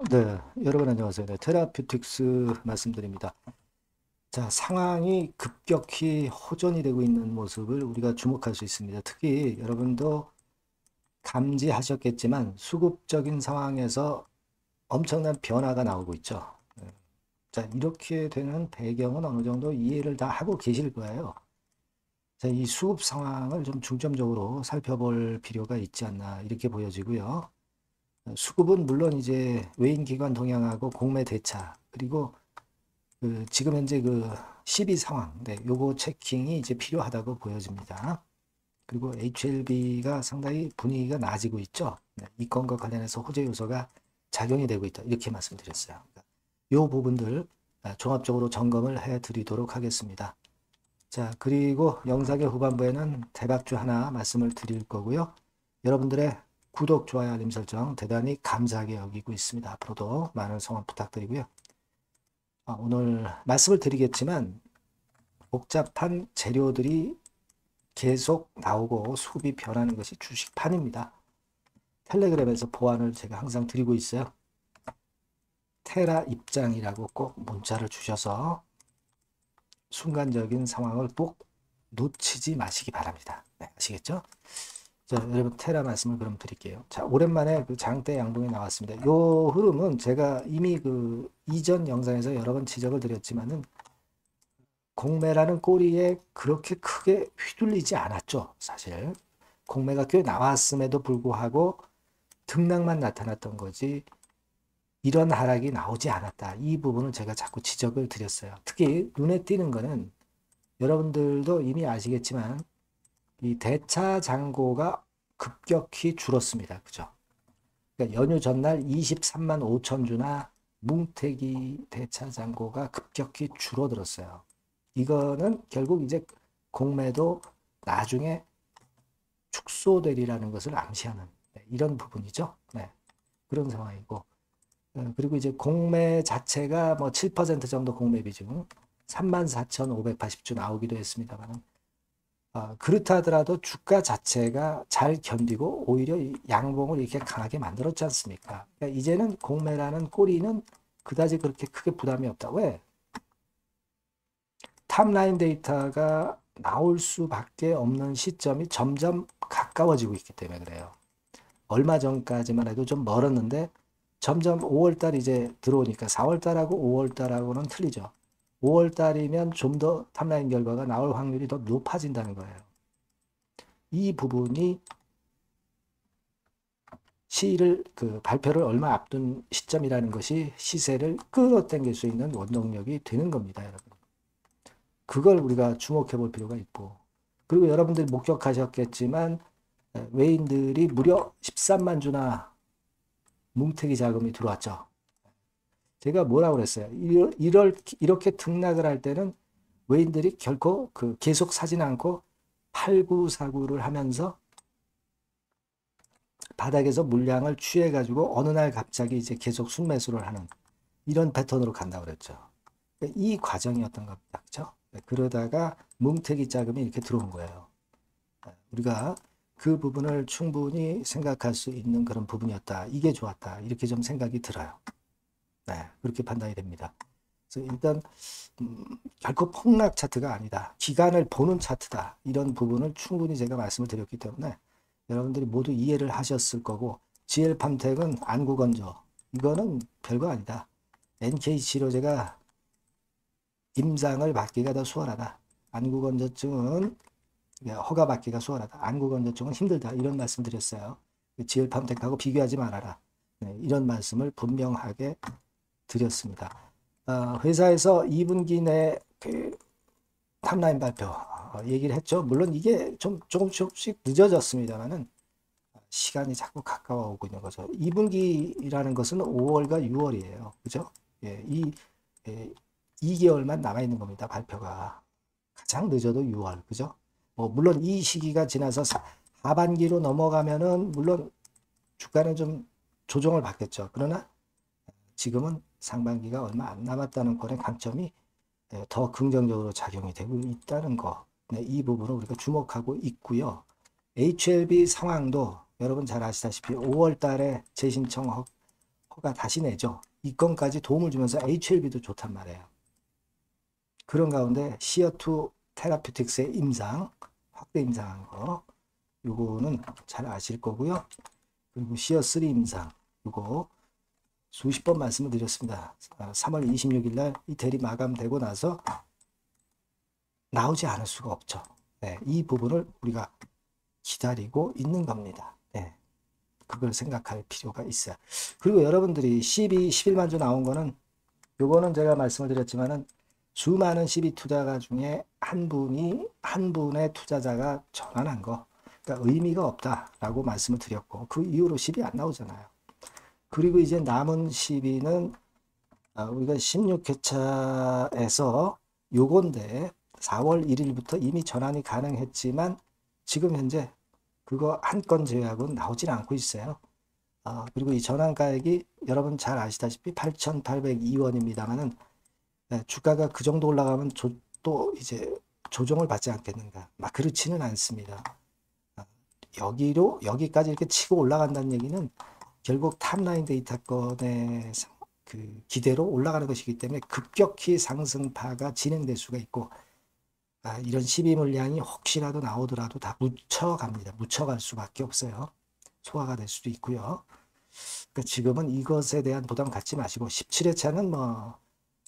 네, 여러분 안녕하세요. 네, 테라퓨틱스 말씀드립니다. 자, 상황이 급격히 호전이 되고 있는 모습을 우리가 주목할 수 있습니다. 특히 여러분도 감지하셨겠지만 수급적인 상황에서 엄청난 변화가 나오고 있죠. 네. 자, 이렇게 되는 배경은 어느 정도 이해를 다 하고 계실 거예요. 자, 이 수급 상황을 좀 중점적으로 살펴볼 필요가 있지 않나 이렇게 보여지고요. 수급은 물론 이제 외인 기관 동향하고 공매 대차 그리고 지금 현재 시비 상황, 네, 요거 체킹이 이제 필요하다고 보여집니다. 그리고 HLB가 상당히 분위기가 나아지고 있죠. 네, 이 건과 관련해서 호재 요소가 작용이 되고 있다. 이렇게 말씀드렸어요. 그러니까 요 부분들 종합적으로 점검을 해 드리도록 하겠습니다. 자, 그리고 영상의 후반부에는 대박주 하나 말씀을 드릴 거고요. 여러분들의 구독, 좋아요, 알림 설정 대단히 감사하게 여기고 있습니다. 앞으로도 많은 성원 부탁드리고요. 오늘 말씀을 드리겠지만 복잡한 재료들이 계속 나오고 수급이 변하는 것이 주식판입니다. 텔레그램에서 보안을 제가 항상 드리고 있어요. 테라 입장이라고 꼭 문자를 주셔서 순간적인 상황을 꼭 놓치지 마시기 바랍니다. 네, 아시겠죠? 자, 여러분 테라 말씀을 그럼 드릴게요. 자, 오랜만에 그 장대 양봉이 나왔습니다. 요 흐름은 제가 이미 이전 영상에서 여러 번 지적을 드렸지만은 공매라는 꼬리에 그렇게 크게 휘둘리지 않았죠. 사실 공매가 꽤 나왔음에도 불구하고 등락만 나타났던 거지 이런 하락이 나오지 않았다. 이 부분을 제가 자꾸 지적을 드렸어요. 특히 눈에 띄는 거는 여러분들도 이미 아시겠지만 이 대차 잔고가 급격히 줄었습니다. 그죠? 그러니까 연휴 전날 23만 5천 주나 뭉태기 대차 잔고가 급격히 줄어들었어요. 이거는 결국 이제 공매도 나중에 축소되리라는 것을 암시하는 이런 부분이죠. 네, 그런 상황이고 그리고 이제 공매 자체가 뭐 7% 정도 공매 비중 34,580주 나오기도 했습니다만 그렇다 하더라도 주가 자체가 잘 견디고 오히려 양봉을 이렇게 강하게 만들었지 않습니까? 그러니까 이제는 공매라는 꼬리는 그다지 그렇게 크게 부담이 없다. 왜? 탑라인 데이터가 나올 수밖에 없는 시점이 점점 가까워지고 있기 때문에 그래요. 얼마 전까지만 해도 좀 멀었는데 점점 5월달 이제 들어오니까 4월달하고 5월달하고는 틀리죠. 5월달이면 좀 더 탑라인 결과가 나올 확률이 더 높아진다는 거예요. 이 부분이 시를 발표를 얼마 앞둔 시점이라는 것이 시세를 끌어당길 수 있는 원동력이 되는 겁니다, 여러분. 그걸 우리가 주목해 볼 필요가 있고 그리고 여러분들이 목격하셨겠지만 외인들이 무려 13만 주나 뭉태기 자금이 들어왔죠. 제가 뭐라고 그랬어요? 이렇게 등락을 할 때는 외인들이 결코 계속 사진 않고 팔구사구를 하면서 바닥에서 물량을 취해가지고 어느 날 갑자기 이제 계속 순매수를 하는 이런 패턴으로 간다고 그랬죠. 이 과정이었던 겁니다. 그렇죠? 그러다가 뭉태기 자금이 이렇게 들어온 거예요. 우리가 그 부분을 충분히 생각할 수 있는 그런 부분이었다. 이게 좋았다. 이렇게 좀 생각이 들어요. 네, 그렇게 판단이 됩니다. 그래서 일단 결코 폭락 차트가 아니다. 기간을 보는 차트다. 이런 부분을 충분히 제가 말씀을 드렸기 때문에 여러분들이 모두 이해를 하셨을 거고 GL팜텍은 안구건조 이거는 별거 아니다. NK치료제가 임상을 받기가 더 수월하다. 안구건조증은 허가받기가 수월하다. 안구건조증은 힘들다. 이런 말씀 드렸어요. GL팜텍하고 비교하지 말아라. 네, 이런 말씀을 분명하게 드렸습니다. 회사에서 2분기 내 탑라인 발표 얘기를 했죠. 물론 이게 좀 조금씩 늦어졌습니다만은 시간이 자꾸 가까워 오고 있는 거죠. 2분기라는 것은 5월과 6월이에요. 그죠? 예, 2개월만 남아 있는 겁니다. 발표가. 가장 늦어도 6월. 그죠? 물론 이 시기가 지나서 하반기로 넘어가면은 물론 주가는 좀 조정을 받겠죠. 그러나 지금은 상반기가 얼마 안 남았다는 거의 강점이 더 긍정적으로 작용이 되고 있다는 거. 네, 이 부분을 우리가 주목하고 있고요. HLB 상황도 여러분 잘 아시다시피 5월 달에 재신청 코가 다시 내죠. 이 건까지 도움을 주면서 HLB도 좋단 말이에요. 그런 가운데 시어2 테라퓨틱스의 임상, 확대 임상한 거, 요거는 잘 아실 거고요. 그리고 시어3 임상, 요거 수십 번 말씀을 드렸습니다. 3월 26일 날 이태리 마감되고 나서 나오지 않을 수가 없죠. 네, 이 부분을 우리가 기다리고 있는 겁니다. 네, 그걸 생각할 필요가 있어요. 그리고 여러분들이 11만 주 나온 거는, 요거는 제가 말씀을 드렸지만은 수많은 12 투자가 중에 한 분의 투자자가 전환한 거, 그러니까 의미가 없다라고 말씀을 드렸고, 그 이후로 10이 안 나오잖아요. 그리고 이제 남은 12는 우리가 16회차에서 요건데 4월 1일부터 이미 전환이 가능했지만 지금 현재 그거 한 건 제외하고는 나오질 않고 있어요. 그리고 이 전환가액이 여러분 잘 아시다시피 8,802원입니다만은 주가가 그 정도 올라가면 또 이제 조정을 받지 않겠는가. 막 그렇지는 않습니다. 여기까지 이렇게 치고 올라간다는 얘기는 결국 탑라인 데이터권의 그 기대로 올라가는 것이기 때문에 급격히 상승파가 진행될 수가 있고, 이런 12 물량이 혹시라도 나오더라도 다 묻혀갑니다. 묻혀갈 수밖에 없어요. 소화가 될 수도 있고요. 그러니까 지금은 이것에 대한 부담 갖지 마시고, 17회차는 뭐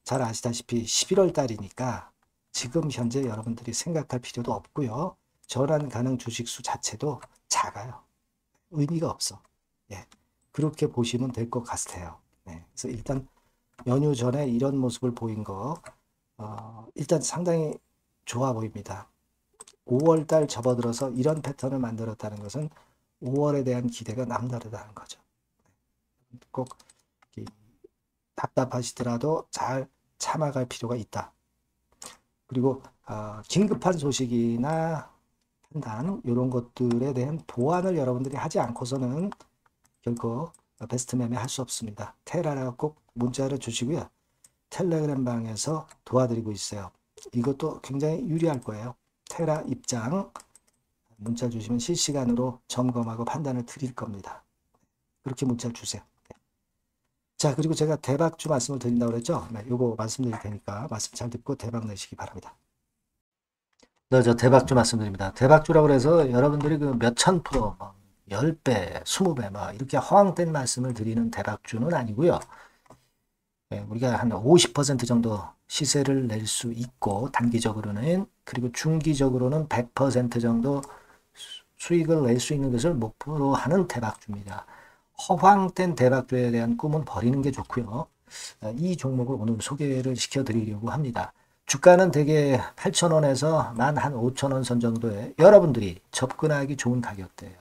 잘 아시다시피 11월 달이니까 지금 현재 여러분들이 생각할 필요도 없고요. 전환 가능 주식수 자체도 작아요. 의미가 없어. 예, 그렇게 보시면 될 것 같아요. 네, 그래서 일단 연휴 전에 이런 모습을 보인 거, 일단 상당히 좋아 보입니다. 5월 달 접어들어서 이런 패턴을 만들었다는 것은 5월에 대한 기대가 남다르다는 거죠. 꼭 답답하시더라도 잘 참아갈 필요가 있다. 그리고 긴급한 소식이나 판단, 이런 것들에 대한 보완을 여러분들이 하지 않고서는 결코 베스트 매매 할 수 없습니다. 테라라고 꼭 문자를 주시고요. 텔레그램 방에서 도와드리고 있어요. 이것도 굉장히 유리할 거예요. 테라 입장 문자 주시면 실시간으로 점검하고 판단을 드릴 겁니다. 그렇게 문자를 주세요. 자, 그리고 제가 대박주 말씀을 드린다고 그랬죠? 네, 요거 말씀드릴 테니까 말씀 잘 듣고 대박 내시기 바랍니다. 네, 저 대박주 말씀드립니다. 대박주라고 해서 여러분들이 그 몇천 프로, 10배, 20배, 이렇게 허황된 말씀을 드리는 대박주는 아니고요. 네, 우리가 한 50% 정도 시세를 낼 수 있고, 단기적으로는, 그리고 중기적으로는 100% 정도 수익을 낼 수 있는 것을 목표로 하는 대박주입니다. 허황된 대박주에 대한 꿈은 버리는 게 좋고요. 이 종목을 오늘 소개를 시켜드리려고 합니다. 주가는 대개 8,000원에서 한 5,000원 선 정도에 여러분들이 접근하기 좋은 가격대예요.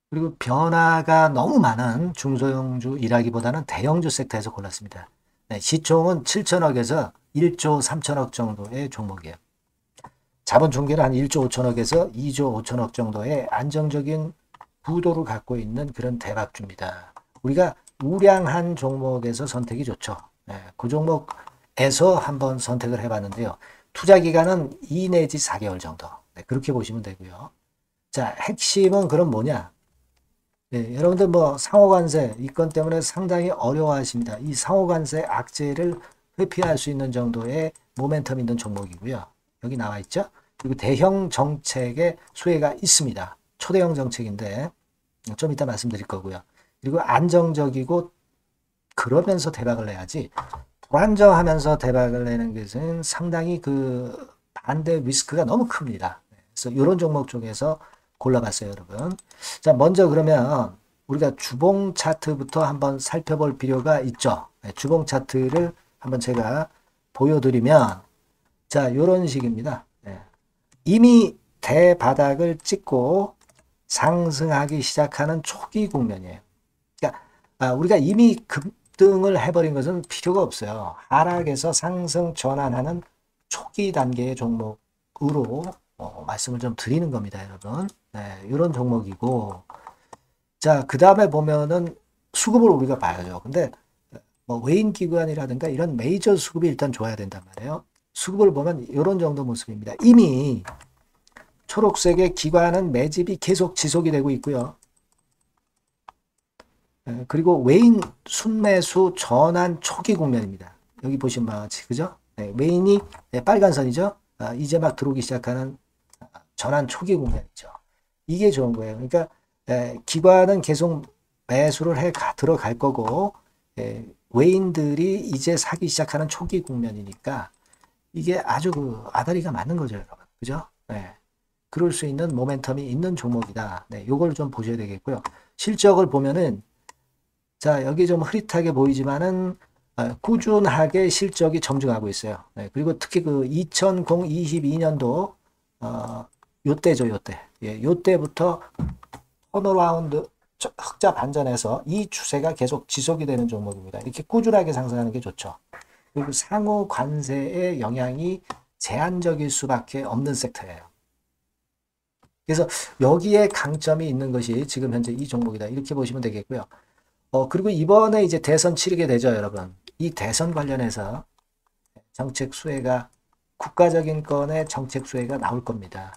그리고 변화가 너무 많은 중소형주 일하기보다는 대형주 섹터에서 골랐습니다. 네, 시총은 7천억에서 1조 3천억 정도의 종목이에요. 자본 총계는 한 1조 5천억에서 2조 5천억 정도의 안정적인 부도를 갖고 있는 그런 대박주입니다. 우리가 우량한 종목에서 선택이 좋죠. 네, 그 종목에서 한번 선택을 해봤는데요. 투자 기간은 2 내지 4개월 정도. 네, 그렇게 보시면 되고요. 자, 핵심은 그럼 뭐냐? 네, 여러분들 상호관세 이 건 때문에 상당히 어려워하십니다. 이 상호관세 악재를 회피할 수 있는 정도의 모멘텀 있는 종목이고요. 여기 나와 있죠? 그리고 대형 정책의 수혜가 있습니다. 초대형 정책인데 좀 이따 말씀드릴 거고요. 그리고 안정적이고 그러면서 대박을 내야지 불안정하면서 대박을 내는 것은 상당히 그 반대 리스크가 너무 큽니다. 그래서 이런 종목 중에서 골라봤어요, 여러분. 자, 먼저 그러면 우리가 주봉 차트부터 한번 살펴볼 필요가 있죠. 네, 주봉 차트를 한번 제가 보여드리면 자, 이런 식입니다. 네. 이미 대바닥을 찍고 상승하기 시작하는 초기 국면이에요. 그러니까 우리가 이미 급등을 해버린 것은 필요가 없어요. 하락에서 상승 전환하는 초기 단계의 종목으로 말씀을 좀 드리는 겁니다, 여러분. 네, 이런 종목이고, 자, 그 다음에 보면은 수급을 우리가 봐야죠. 근데 외인기관이라든가 이런 메이저 수급이 일단 좋아야 된단 말이에요. 수급을 보면 이런 정도 모습입니다. 이미 초록색의 기관은 매집이 계속 지속이 되고 있고요. 그리고 외인 순매수 전환 초기 국면입니다. 여기 보신 바와 같이, 그죠? 외인이 빨간 선이죠? 이제 막 들어오기 시작하는 전환 초기 국면이죠. 이게 좋은 거예요. 그러니까 기관은 계속 매수를 들어갈 거고, 외인들이 이제 사기 시작하는 초기 국면이니까 이게 아주 그 아다리가 맞는 거죠, 여러분. 그죠? 그럴 수 있는 모멘텀이 있는 종목이다. 요걸 좀 보셔야 되겠고요. 실적을 보면은, 자, 여기 좀 흐릿하게 보이지만은, 꾸준하게 실적이 점증하고 있어요. 그리고 특히 그 2022년도, 요때죠, 요때. 요때부터 턴어라운드, 흑자 반전해서 이 추세가 계속 지속이 되는 종목입니다. 이렇게 꾸준하게 상승하는 게 좋죠. 그리고 상호 관세의 영향이 제한적일 수밖에 없는 섹터예요. 그래서 여기에 강점이 있는 것이 지금 현재 이 종목이다. 이렇게 보시면 되겠고요. 그리고 이번에 이제 대선 치르게 되죠, 여러분. 이 대선 관련해서 정책 수혜가, 국가적인 건의 정책 수혜가 나올 겁니다.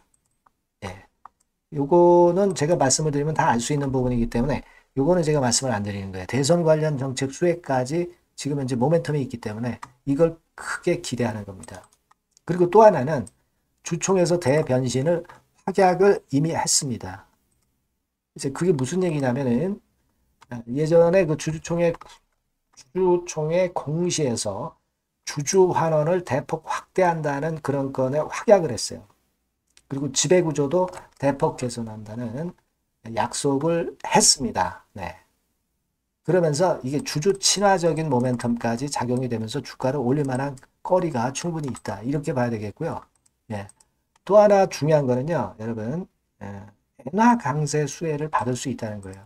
요거는 제가 말씀을 드리면 다 알 수 있는 부분이기 때문에 요거는 제가 말씀을 안 드리는 거예요. 대선 관련 정책 수혜까지 지금 현재 모멘텀이 있기 때문에 이걸 크게 기대하는 겁니다. 그리고 또 하나는 주총에서 대변신을 확약을 이미 했습니다. 이제 그게 무슨 얘기냐면은 예전에 그 주주총회 공시에서 주주 환원을 대폭 확대한다는 그런 건에 확약을 했어요. 그리고 지배구조도 대폭 개선한다는 약속을 했습니다. 그러면서 이게 주주 친화적인 모멘텀까지 작용이 되면서 주가를 올릴 만한 거리가 충분히 있다. 이렇게 봐야 되겠고요. 또 하나 중요한 거는요, 여러분, 엔화 강세 수혜를 받을 수 있다는 거예요.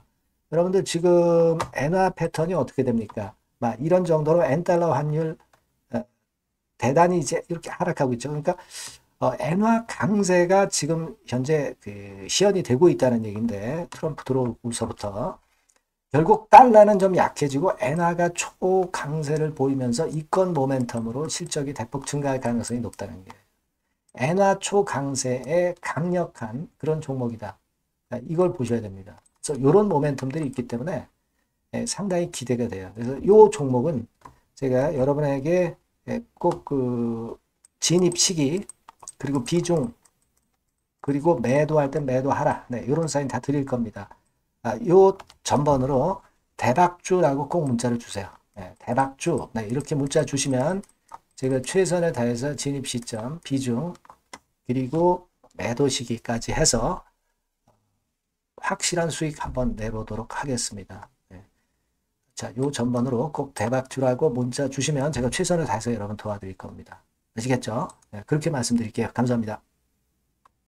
여러분들 지금 엔화 패턴이 어떻게 됩니까? 막 이런 정도로 엔달러 환율 대단히 이제 이렇게 하락하고 있죠. 그러니까 엔화 강세가 지금 현재 그 시연이 되고 있다는 얘기인데, 트럼프 들어오면서부터 결국 달러는 좀 약해지고 엔화가 초강세를 보이면서 이건 모멘텀으로 실적이 대폭 증가할 가능성이 높다는 게 엔화 초강세에 강력한 그런 종목이다. 이걸 보셔야 됩니다. 그래서 이런 모멘텀들이 있기 때문에 상당히 기대가 돼요. 그래서 이 종목은 제가 여러분에게 꼭 그 진입 시기, 그리고 비중, 그리고 매도할 땐 매도하라. 이런 사인 다 드릴 겁니다. 요 전번으로 대박주라고 꼭 문자를 주세요. 대박주. 이렇게 문자 주시면 제가 최선을 다해서 진입 시점, 비중, 그리고 매도 시기까지 해서 확실한 수익 한번 내보도록 하겠습니다. 자, 요 전번으로 꼭 대박주라고 문자 주시면 제가 최선을 다해서 여러분 도와드릴 겁니다. 아시겠죠? 그렇게 말씀드릴게요. 감사합니다.